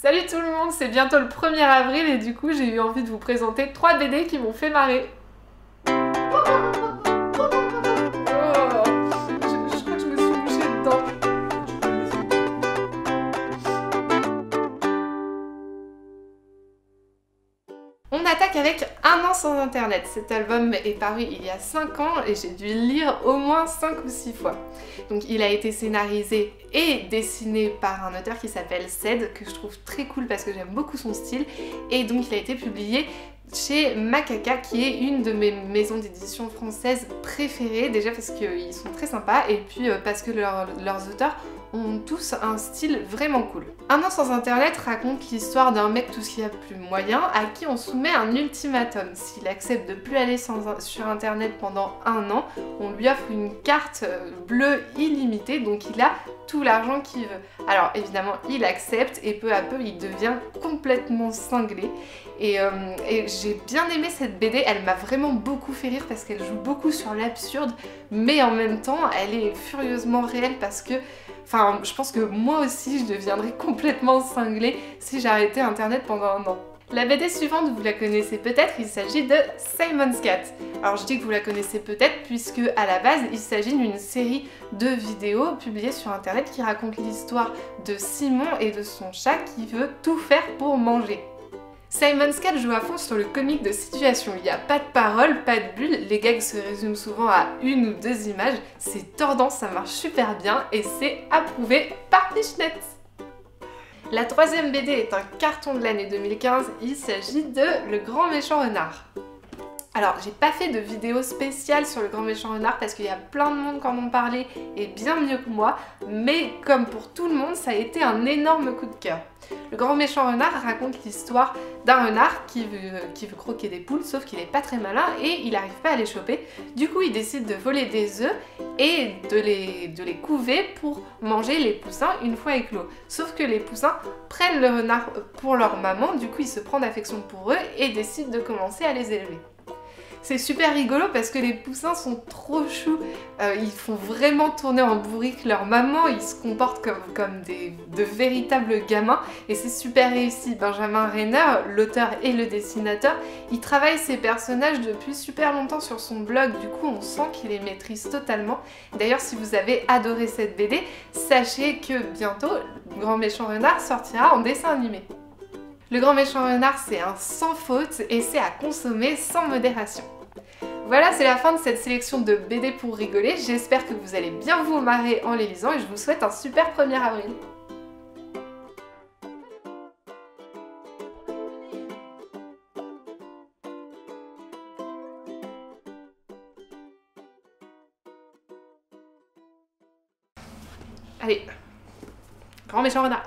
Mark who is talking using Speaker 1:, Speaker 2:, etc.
Speaker 1: Salut tout le monde, c'est bientôt le 1er avril et du coup j'ai eu envie de vous présenter 3 BD qui m'ont fait marrer. Oh, je crois que je me suis couchée dedans. On attaque avec Un an sans internet. Cet album est paru il y a 5 ans et j'ai dû le lire au moins 5 ou 6 fois. Donc il a été scénarisé et dessiné par un auteur qui s'appelle Ced, que je trouve très cool parce que j'aime beaucoup son style. Et donc il a été publié chez Macaca, qui est une de mes maisons d'édition françaises préférées, déjà parce qu'ils sont très sympas et puis parce que leurs auteurs ont tous un style vraiment cool. Un an sans internet raconte l'histoire d'un mec tout ce qu'il y a de plus moyen à qui on soumet un ultimatum. S'il accepte de plus aller sur internet pendant 1 an, on lui offre une carte bleue illimitée, donc il a tout l'argent qu'il veut. Alors évidemment il accepte et peu à peu il devient complètement cinglé. Et j'ai bien aimé cette BD, elle m'a vraiment beaucoup fait rire parce qu'elle joue beaucoup sur l'absurde, mais en même temps elle est furieusement réelle parce que enfin, je pense que moi aussi je deviendrais complètement cinglée si j'arrêtais internet pendant 1 an. La BD suivante, vous la connaissez peut-être, il s'agit de Simon's Cat. Alors je dis que vous la connaissez peut-être puisque à la base il s'agit d'une série de vidéos publiées sur internet qui raconte l'histoire de Simon et de son chat qui veut tout faire pour manger. Simon's Cat joue à fond sur le comique de situation, il n'y a pas de parole, pas de bulle, les gags se résument souvent à 1 ou 2 images, c'est tordant, ça marche super bien et c'est approuvé par Pichenette. La 3e BD est un carton de l'année 2015, il s'agit de Le Grand Méchant Renard. Alors, j'ai pas fait de vidéo spéciale sur Le Grand Méchant Renard parce qu'il y a plein de monde qui en ont parlé et bien mieux que moi, mais comme pour tout le monde, ça a été un énorme coup de cœur. Le Grand Méchant Renard raconte l'histoire d'un renard qui veut croquer des poules, sauf qu'il est pas très malin et il n'arrive pas à les choper. Du coup, il décide de voler des œufs et de les couver pour manger les poussins une fois éclos. Sauf que les poussins prennent le renard pour leur maman, du coup, il se prend d'affection pour eux et décide de commencer à les élever. C'est super rigolo parce que les poussins sont trop choux, ils font vraiment tourner en bourrique leur maman, ils se comportent comme de véritables gamins et c'est super réussi. Benjamin Renner, l'auteur et le dessinateur, il travaille ses personnages depuis super longtemps sur son blog, du coup on sent qu'il les maîtrise totalement. D'ailleurs si vous avez adoré cette BD, sachez que bientôt Le Grand Méchant Renard sortira en dessin animé. Le Grand Méchant Renard, c'est un sans faute et c'est à consommer sans modération. Voilà, c'est la fin de cette sélection de BD pour rigoler. J'espère que vous allez bien vous marrer en les lisant et je vous souhaite un super 1er avril. Allez, Grand Méchant Renard.